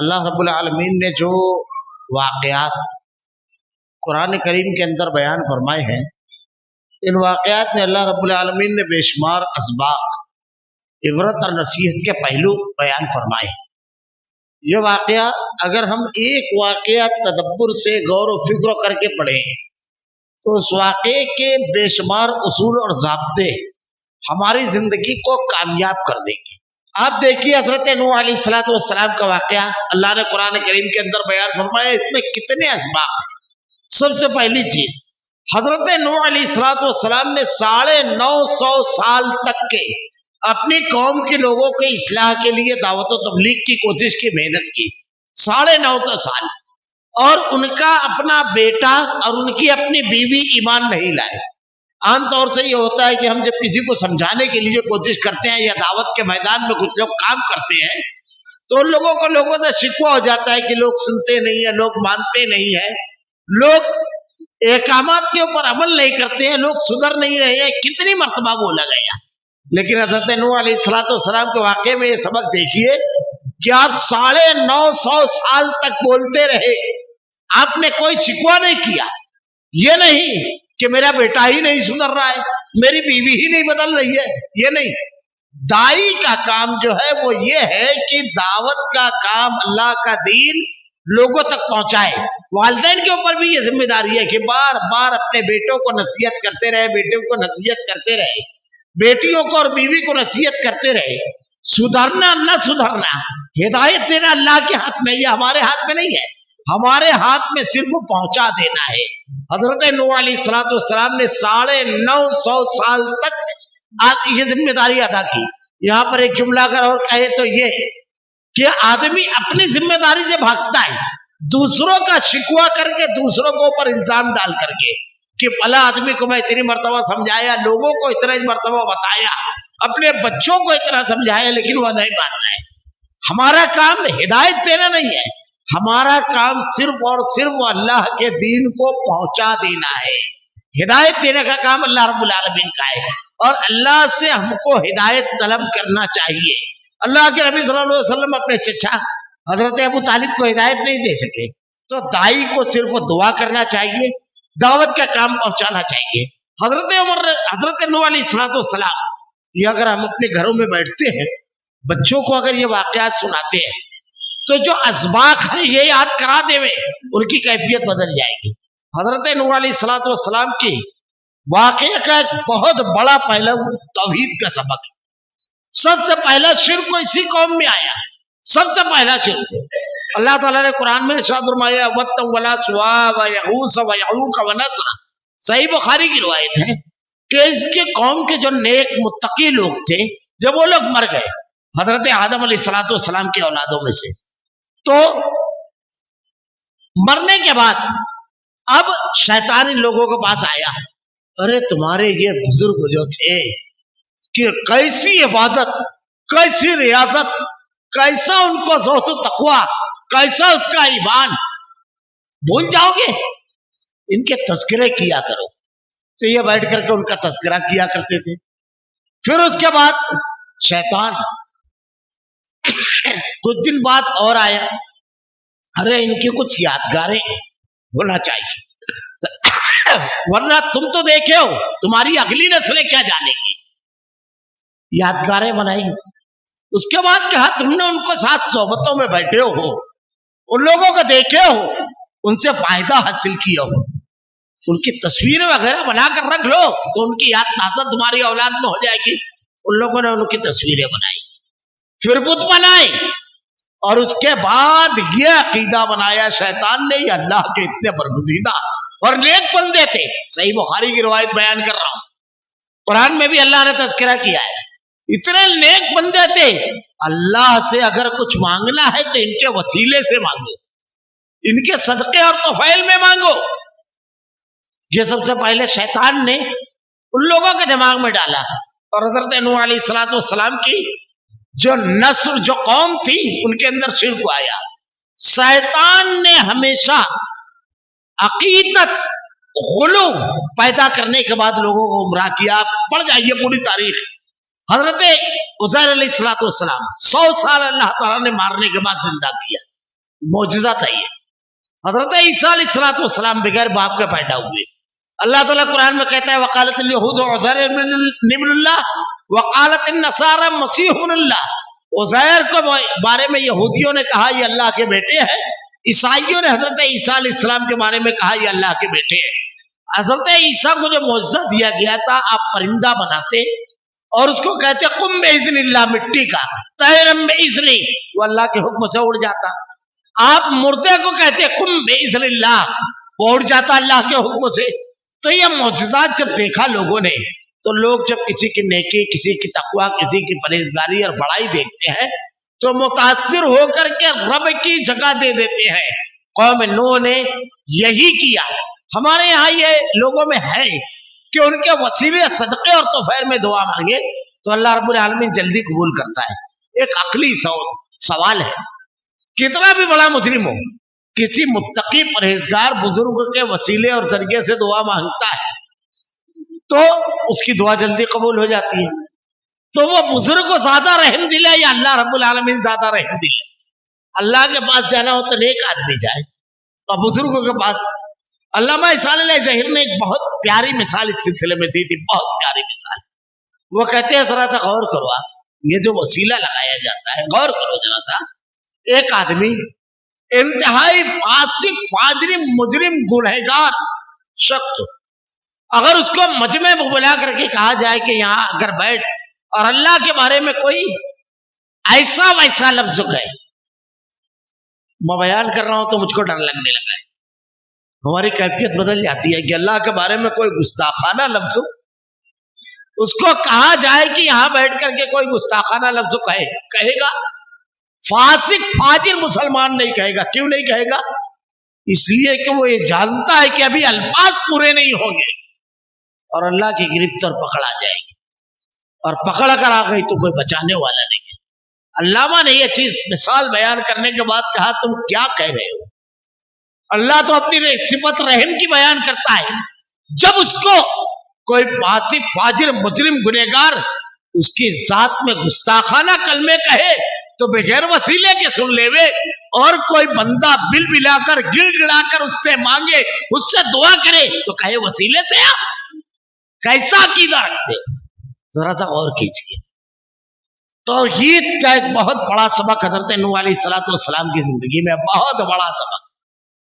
اللہ رب العالمین نے جو واقعات قرآن کریم کے اندر بیان فرمائے ہیں، ان واقعات میں اللہ رب العالمین نے بے شمار اسباق، عبرت اور نصیحت کے پہلو بیان فرمائے ہیں۔ یہ واقعہ اگر ہم ایک واقعہ تدبر سے غور و فکر کر کے پڑھیں تو اس واقعے کے بے شمار اصول اور ضابطے ہماری زندگی کو کامیاب کر دیں گے۔ آپ دیکھیے حضرت نوح علیہ السلام کا واقعہ اللہ نے قرآن کریم کے اندر بیان فرمایا، اس میں کتنے اسباق ہیں۔ سب سے پہلی چیز، حضرت نوح علیہ السلام نے 950 سال تک کے اپنی قوم کے لوگوں کے اصلاح کے لیے دعوت و تبلیغ کی کوشش کی، محنت کی، 950 سال، اور ان کا اپنا بیٹا اور ان کی اپنی بیوی ایمان نہیں لائے۔ عام طور سے یہ ہوتا ہے کہ ہم جب کسی کو سمجھانے کے لیے کوشش کرتے ہیں یا دعوت کے میدان میں کچھ لوگ کام کرتے ہیں تو ان لوگوں سے شکوہ ہو جاتا ہے کہ لوگ سنتے نہیں ہیں، لوگ مانتے نہیں ہیں، لوگ احکامات کے اوپر عمل نہیں کرتے ہیں، لوگ سدھر نہیں رہے ہیں، کتنی مرتبہ بولا گیا۔ لیکن حضرت نوح علیہ السلام کے واقعے میں یہ سبق دیکھیے کہ آپ 950 سال تک بولتے رہے، آپ نے کوئی شکوہ نہیں کیا۔ یہ نہیں کہ میرا بیٹا ہی نہیں سدھر رہا ہے، میری بیوی ہی نہیں بدل رہی ہے، یہ نہیں۔ دائی کا کام جو ہے وہ یہ ہے کہ دعوت کا کام، اللہ کا دین لوگوں تک پہنچائے۔ والدین کے اوپر بھی یہ ذمہ داری ہے کہ بار بار اپنے بیٹوں کو نصیحت کرتے رہے، بیٹوں کو نصیحت کرتے رہے، بیٹیوں کو اور بیوی کو نصیحت کرتے رہے۔ سدھرنا نہ سدھرنا، ہدایت دینا اللہ کے ہاتھ میں، یہ ہمارے ہاتھ میں نہیں ہے، ہمارے ہاتھ میں صرف پہنچا دینا ہے۔ حضرت نوح علیہ السلام نے 950 سال تک یہ ذمہ داری ادا کی۔ یہاں پر ایک جملہ اگر اور کہے تو یہ کہ آدمی اپنی ذمہ داری سے بھاگتا ہے، دوسروں کا شکوہ کر کے، دوسروں کو اوپر الزام ڈال کر کے کہ فلاں آدمی کو میں اتنی مرتبہ سمجھایا، لوگوں کو اتنا مرتبہ بتایا، اپنے بچوں کو اتنا سمجھایا، لیکن وہ نہیں مان رہے۔ ہمارا کام ہدایت دینا نہیں ہے، ہمارا کام صرف اور صرف اللہ کے دین کو پہنچا دینا ہے۔ ہدایت دینے کا کام اللہ رب العالمین کا ہے، اور اللہ سے ہم کو ہدایت طلب کرنا چاہیے۔ اللہ کے نبی صلی اللہ علیہ وسلم اپنے چچا حضرت ابو طالب کو ہدایت نہیں دے سکے، تو دائی کو صرف دعا کرنا چاہیے، دعوت کا کام پہنچانا چاہیے۔ حضرت نوح علیہ السلام، یہ اگر ہم اپنے گھروں میں بیٹھتے ہیں، بچوں کو اگر یہ واقعات سناتے ہیں تو جو اسباق ہیں یہ یاد کرا دے میں ان کی کیفیت بدل جائے گی۔ حضرت نوح علیہ السلام کی واقعہ کا ایک بہت بڑا پہلو توحید کا سبق ہے۔ سب سے پہلا شرک اسی قوم میں آیا، سب سے پہلا شرک۔ اللہ تعالیٰ نے قرآن میں ارشاد فرمایا وَدًّا وَلَا سُوَاعَ وَيَغُوثَ وَيَعُوقَ وَنَسْرًا، صحیح بخاری کی روایت ہے کہ اس کے قوم کے جو نیک متقی لوگ تھے، جب وہ لوگ مر گئے حضرت آدم علیہ السلام کے اولادوں میں سے، تو مرنے کے بعد اب شیطان ان لوگوں کے پاس آیا، ارے تمہارے یہ بزرگ جو تھے کہ کیسی عبادت، کیسی ریاضت، کیسا ان کو زہد و تقوی، کیسا اس کا ایمان، بھول جاؤ گے؟ ان کے تذکرے کیا کرو۔ تو یہ بیٹھ کر کے ان کا تذکرہ کیا کرتے تھے۔ پھر اس کے بعد شیطان کچھ دن بعد اور آیا، ارے ان کی کچھ یادگاریں ہونا چاہیے، ورنہ تم تو دیکھے ہو، تمہاری اگلی نسلیں کیا جانے گی۔ یادگاریں بنائی۔ اس کے بعد کہا تم نے ان کو ساتھ صحبتوں میں بیٹھے ہو، ان لوگوں کو دیکھے ہو، ان سے فائدہ حاصل کیا ہو، ان کی تصویریں وغیرہ بنا کر رکھ لو تو ان کی یاد تازہ تمہاری اولاد میں ہو جائے گی۔ ان لوگوں نے ان کی تصویریں بنائی، پھر بت بنائے، اور اس کے بعد یہ عقیدہ بنایا شیطان نے یہ اللہ کے اتنے برگزیدہ اور نیک بندے تھے۔ صحیح بخاری کی روایت بیان کر رہا ہوں، قرآن میں بھی اللہ نے تذکرہ کیا ہے، اتنے نیک بندے تھے، اللہ سے اگر کچھ مانگنا ہے تو ان کے وسیلے سے مانگو، ان کے صدقے اور طفیل میں مانگو۔ یہ سب سے پہلے شیطان نے ان لوگوں کے دماغ میں ڈالا، اور حضرت نوح علیہ السلام کی جو نسل، جو قوم تھی، ان کے اندر شرک آیا۔ شیطان نے ہمیشہ عقیدت، غلو پیدا کرنے کے بعد لوگوں کو گمراہ کیا۔ آپ پڑھ جائیے پوری تاریخ۔ حضرت عزیر علیہ السلام 100 سال اللہ تعالیٰ نے مارنے کے بعد زندہ کیا، मोजज़ा है ये। हजरत ईसा अलैहिस्सलाम बगैर बाप के पैदा हुए। अल्लाह ताला कुरान में कहता है वकालत यहूद उज़ैर इब्नुल्लाह वकालत नसारा मसीहुल्लाह। उज़ैर के बारे में यहूदियों ने कहा ये अल्लाह के बेटे हैं, ईसाइयों ने हजरत ईसा अलैहिस्सलाम के बारे में कहा ये अल्लाह के बेटे हैं। हजरत ईसा को जो मुअज्जज़ा दिया गया था, आप परिंदा बनाते और उसको कहते कुम बेइज़्निल्लाह, मिट्टी का तैरम बेइज़्नी, वो अल्लाह के हुक्म से उड़ जाता। आप मुर्दे को कहते कुम बेइज़्निल्लाह, वो उड़ जाता अल्लाह के हुक्म से। तो ये मुअज्जिज़ात जब देखा लोगों ने, तो लोग जब किसी की नेकी, किसी की तकवा, किसी की परहेजगारी और बड़ाई देखते हैं तो मुतासिर होकर के रब की जगह दे देते हैं। कौम नूह ने यही किया। हमारे यहाँ ये लोगों में है कि उनके वसीले सदक़े और तोफ़ैल में दुआ मांगे तो अल्लाह रब्बुल आलमीन जल्दी कबूल करता है। एक अक्ली सवाल है, कितना भी बड़ा मुजरिम हो, किसी मुत्तकी परहेजगार बुजुर्ग के वसीले और जरिए से दुआ मांगता है तो उसकी दुआ जल्दी कबूल हो जाती है। तो वो बुजुर्ग को ज्यादा रहम दिल है या अल्लाह रब्बुल आलमीन ज्यादा रहम दिल है? अल्लाह के पास जाना हो तो नेक आदमी जाए और बुजुर्गों के पास। अल्लामा इसाल ज़हीर ने एक बहुत प्यारी मिसाल इस सिलसिले में दी थी, बहुत प्यारी मिसाल। वो कहते हैं जरा सा गौर करो आप, ये जो वसीला लगाया जाता है, गौर करो जरा सा। एक आदमी इंतहाई फासिक, फाजिर, मुजरिम, गुनहगार शख्स, अगर उसको मजमे में बुला करके कहा जाए कि यहाँ अगर बैठ और अल्लाह के बारे में कोई ऐसा वैसा लफ्ज कहे, मैं बयान कर रहा हूं तो मुझको डर लगने लगा है, हमारी कैफियत बदल जाती है कि अल्लाह के बारे में कोई गुस्ताखाना लफ्ज, उसको कहा जाए कि यहां बैठ करके कोई गुस्ताखाना लफ्ज कहेगा। फासिक फाजिर मुसलमान नहीं कहेगा। क्यों नहीं कहेगा? इसलिए कि वो ये जानता है कि अभी अल्फाज पूरे नहीं होंगे और अल्लाह की गिरफ्त और पकड़ आ जाएगी, और पकड़ कर आ गई तो कोई बचाने वाला नहीं है। अल्लामा ने ये चीज मिसाल बयान करने के बाद कहा तुम क्या कह रहे हो? अल्लाह तो अपनी सिफत रहम की बयान करता है। जब उसको कोई फासिक फाजिर मुजरिम गुनहगार उसकी जात में गुस्ताखाना कलमे कहे तो बगैर वसीले के सुन लेवे, और कोई बंदा बिल बिलाकर गिड़गिड़ाकर उससे मांगे, उससे दुआ करे तो कहे वसीले से आप कैसा अकीदा रखते? जरा सा गौर कीजिए। तौहीद का एक बहुत बड़ा सबक हजरत नूह अलैहिस्सलाम की जिंदगी में, बहुत बड़ा सबक।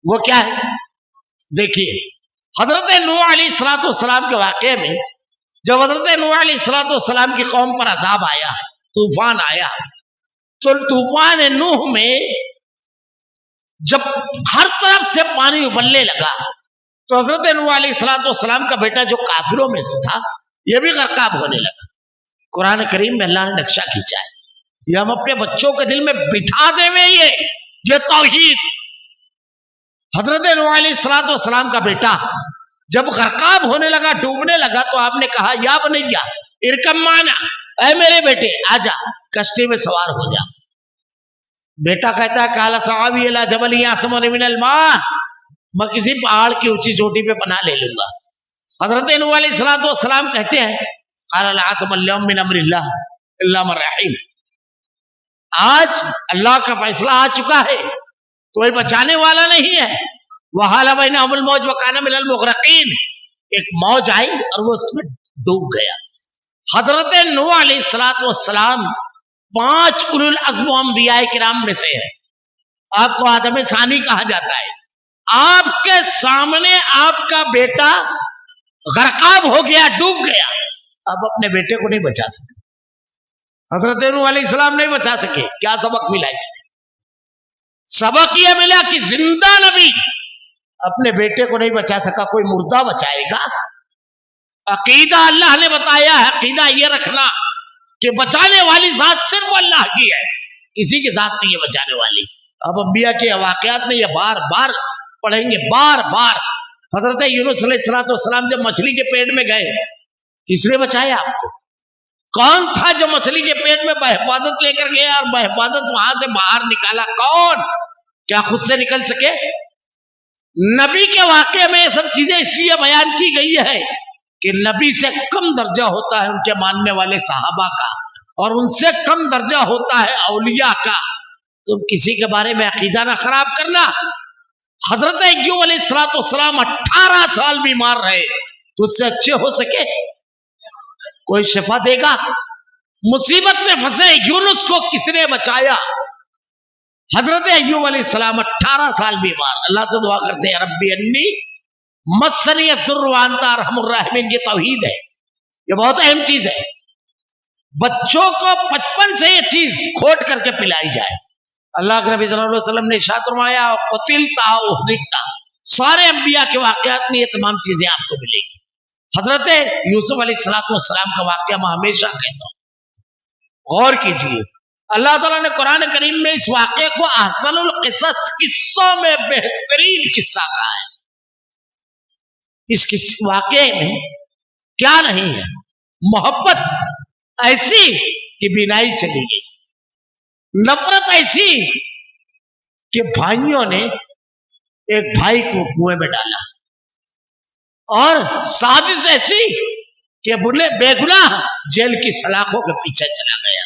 वो क्या है? देखिए, हजरत नूह अलैहिस्सलाम के वाक़े में जब हजरत नूह अलैहिस्सलाम की कौम पर अजाब आया, तूफान आया, तो तूफान नूह में जब हर तरफ से पानी उबलने लगा तो हजरत नूह अलैहिस्सलाम का बेटा जो काफिरों में से था यह भी गर्काब होने लगा। कुरान करीम में अल्लाह ने नक्शा खींचा है, ये हम अपने बच्चों के दिल में बिठा देवे ये तौहीद। हजरत नूह अलैहिस्सलाम का बेटा जब गर्काब होने लगा, डूबने लगा, तो आपने कहा या बनैया इरकम माना, ऐ मेरे बेटे आजा कश्ती में सवार हो जा। बेटा कहता है काला सवाबी अला जबल यासमुन मिनल मा, मैं किसी पहाड़ की ऊंची चोटी पे पनाह ले लूंगा। हजरत नूह अलैहिस्सलाम कहते हैं काला ला आसम अल-यौम मिन अम्रिल्लाह इल्ला मन रहीम, आज अल्लाह का फैसला आ चुका है, कोई बचाने वाला नहीं है। वहाला बैनहुमुल मौज व काना मिनल मुग़रक़ीन, एक मौज आई और वो उसमें डूब गया। हजरत नूह अलैहिस्सलाम 5 उलुल अज़्म अंबिया किराम में से है। आपको आदम सानी कहा जाता है। आपके सामने आपका बेटा गर्काब हो गया, डूब गया, आप अपने बेटे को नहीं बचा सके। हजरत नूह अलैहिस्सलाम नहीं बचा सके। क्या सबक मिला इसमें? सबक यह मिला कि जिंदा नबी अपने बेटे को नहीं बचा सका, कोई मुर्दा बचाएगा? अकीदा अल्लाह ने बताया है, अकीदा ये रखना कि बचाने वाली जात सिर्फ अल्लाह की है, किसी की जात नहीं है बचाने वाली। अब अंबिया के वाकयात में ये बार बार पढ़ेंगे, बार बार। हजरत यूनुस अलैहिस्सलाम जब मछली के पेट में गए, किसने बचाया आपको? कौन था जो मछली के पेट में बहिफाजत लेकर गया और बहिफाजत वहां से बाहर निकाला? कौन? क्या खुद से निकल सके? नबी के वाक़े में ये सब चीजें इसलिए बयान की गई है कि नबी से कम दर्जा होता है उनके मानने वाले सहाबा का, और उनसे कम दर्जा होता है औलिया का। तुम किसी के बारे में अकीदा ना खराब करना। हजरत अय्यूब अलैहिस्सलाम 18 साल बीमार रहे, तो उससे अच्छे हो सके? कोई शिफा देगा? मुसीबत में फंसे यूनुस को किसने बचाया? हजरत अय्यूब अलैहिस्सलाम 18 साल बीमार, अल्लाह से दुआ करते हैं रब्बी अन्नी मस्सनी यस्सुर्रु व अंता अरहमुर राहिमीन। ये तौहीद है, ये बहुत अहम चीज है। बच्चों को बचपन से ये चीज खोट करके पिलाई जाए। अल्लाह के नबी सल्लल्लाहु अलैहि वसल्लम ने इरशाद फरमाया क़ुतिलता व उहरिक़ता, सारे अंबिया के वाक़यात में ये तमाम चीजें आपको मिलेगी। हजरत यूसुफ अलैहिस्सलाम का वाक़या मैं हमेशा कहता हूँ, गौर कीजिए। अल्लाह ताला ने कुरान करीम में इस वाक़े को अहसनुल क़िसस, किस्सों में बेहतरीन किस्सा कहा है। इस वाक़े में क्या नहीं है? मोहब्बत ऐसी कि बिनाई चली गई, नफरत ऐसी कि भाइयों ने एक भाई को कुएं में डाला, और साजिश ऐसी कि बुले बेगुनाह जेल की सलाखों के पीछे चला गया।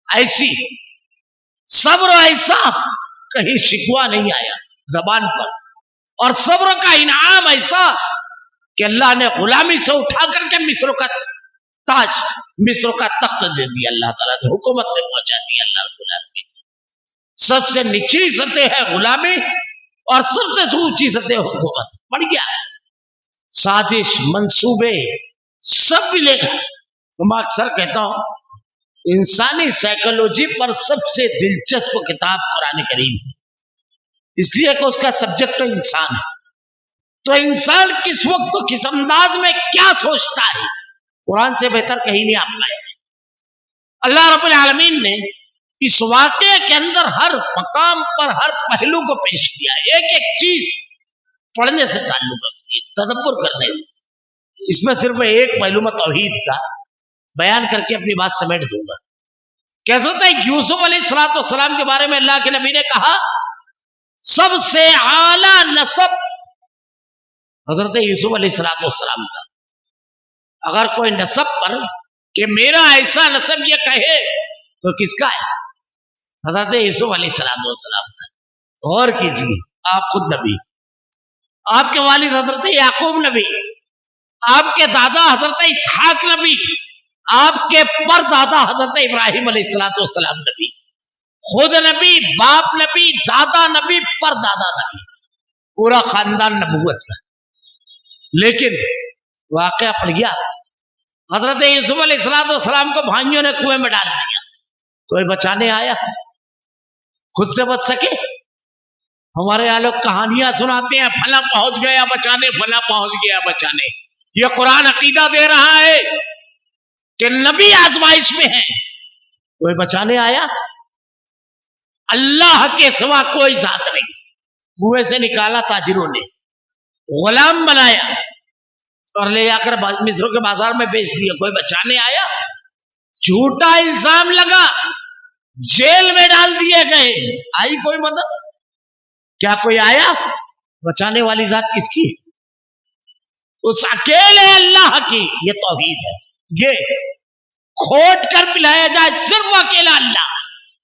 ऐसी सब्र ऐसा कहीं शिकवा नहीं आया जबान पर, और सब्र का इनाम ऐसा कि अल्लाह ने गुलामी से उठा करके मिस्र का ताज, मिस्र का तख्त दे दिया। अल्लाह ताला ने हुकूमत में पहुंचा दिया। अल्लाह रब्बुल आलमीन, सबसे निचली सतह है गुलामी और सबसे ऊंची सतह हुकूमत। बढ़ गया साजिश, मंसूबे सब मिलेगा। तो मैं अक्सर कहता हूं इंसानी साइकोलॉजी पर सबसे दिलचस्प किताब कुरान करीम है, इसलिए कि उसका सब्जेक्ट इंसान है। तो इंसान किस वक्त तो किस अंदाज में क्या सोचता है, कुरान से बेहतर कहीं नहीं आप पाए। अल्लाह रब्बुल आलमीन ने इस वाक़े के अंदर हर मकाम पर हर पहलू को पेश किया। एक एक चीज पढ़ने से ताल्लुक रखती है, तदब्बर करने से। इसमें सिर्फ एक पहलू में तौहीद का बयान करके अपनी बात समेट दूंगा। हज़रत यूसुफ अलैहिस्सलाम के बारे में अल्लाह के नबी ने कहा सबसे आला नसब हजरत यूसुफ अलैहिस्सलाम का। अगर कोई नसब पर कि मेरा ऐसा नसब ये कहे तो किसका है? हजरत यूसुफ अलैहिस्सलाम का। गौर कीजिए, आप खुद नबी, आपके वालिद हजरत याकूब नबी, आपके दादा हजरत इसहाक नबी, आपके परदादा हजरत इब्राहिम अलैहिस्सलाम नबी, खुद नबी, बाप नबी, दादा नबी, परदादा नबी, पूरा खानदान नबूवत का। लेकिन वाकया पड़ गया, हजरत यूसुफ अलैहिस्सलाम को भाइयों ने कुएं में डाल दिया। कोई बचाने आया? खुद से बच सके? हमारे यहाँ लोग कहानियां सुनाते हैं, फला पहुंच गया बचाने, फला पहुंच गया बचाने। ये कुरान अकीदा दे रहा है कि नबी आजमाइश में है। कोई बचाने आया? अल्लाह के सिवा कोई जात नहीं। कुएं से निकाला ताजिरों ने, गुलाम बनाया और ले जाकर मिस्र के बाजार में बेच दिया। कोई बचाने आया? झूठा इल्जाम लगा, जेल में डाल दिए गए। आई कोई मदद? क्या कोई आया? बचाने वाली जात किसकी है? उस अकेले अल्लाह की। ये तौहीद है। ये खोट कर पिलाया जाए सिर्फ अकेला अल्लाह,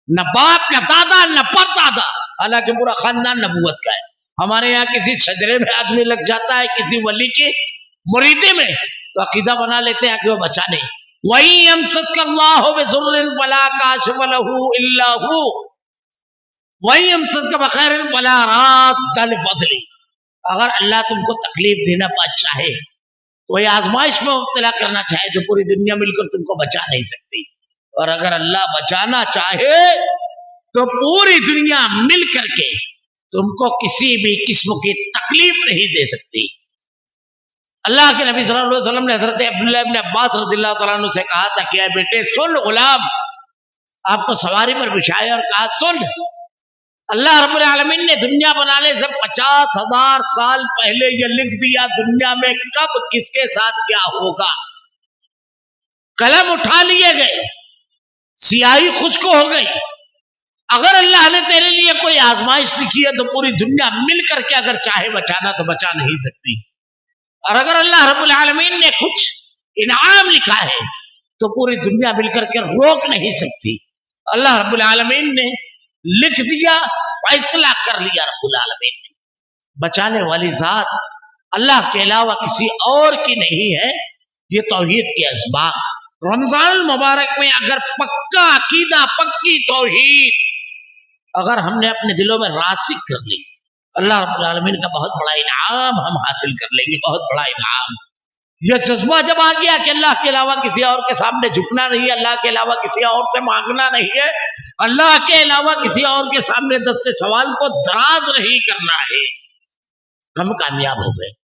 न बाप, न दादा, न परदादा, हालांकि पूरा खानदान नबूवत का है। हमारे यहाँ किसी शजरे में आदमी लग जाता है, किसी वली की मुरीदी में, तो अकीदा बना लेते हैं कि वो बचाने। वही यमसस्कल्लाहु बिज़ुर्रिन फला काशिफ़ लहू इल्ला हू वही यमसस्क बखैरिन फला राद्द लिफ़ज़ली। अगर अल्लाह तुमको तकलीफ देना चाहे, कोई आजमाइश में मुब्तला करना चाहे, तो पूरी दुनिया मिलकर तुमको बचा नहीं सकती। और अगर अल्लाह बचाना चाहे तो पूरी दुनिया मिल करके तुमको किसी भी किस्म की तकलीफ नहीं दे सकती। अल्लाह के नबी सल्लल्लाहु अलैहि वसल्लम ने हज़रत अब्दुल्लाह इब्न अब्बास रज़ियल्लाहु तआला अन्हु से कहा था कि बेटे सुन, गुलाम आपको सवारी पर बिछाया और कहा सुन, अल्लाह रब्बुल आलमीन ने दुनिया बनाने से 50,000 साल पहले ये लिख दिया दुनिया में कब किसके साथ क्या होगा। कलम उठा लिए गए, सियाही खुश्क हो गई। अगर अल्लाह ने तेरे लिए कोई आजमाइश लिखी है तो पूरी दुनिया मिल करके अगर चाहे बचाना तो बचा नहीं सकती। और अगर अल्लाह रब्बुल आलमीन ने कुछ इनाम लिखा है तो पूरी दुनिया मिलकर के रोक नहीं सकती। अल्लाह रब्बुल आलमीन ने لکھ دیا، فیصلہ کر لیا رب العالمین نے۔ بچانے والی ذات اللہ کے علاوہ کسی اور کی نہیں ہے۔ یہ توحید کے اسباب۔ رمضان المبارک میں اگر پکا عقیدہ، پکی توحید اگر ہم نے اپنے دلوں میں راسخ کر لی، اللہ رب العالمین کا بہت بڑا انعام ہم حاصل کر لیں گے، بہت بڑا انعام۔ یہ جذبہ جب آ گیا کہ اللہ کے علاوہ کسی اور کے سامنے جھکنا نہیں ہے، اللہ کے علاوہ کسی اور سے مانگنا نہیں ہے، اللہ کے علاوہ کسی اور کے سامنے دست سوال کو دراز نہیں کرنا ہے، ہم کامیاب ہو گئے۔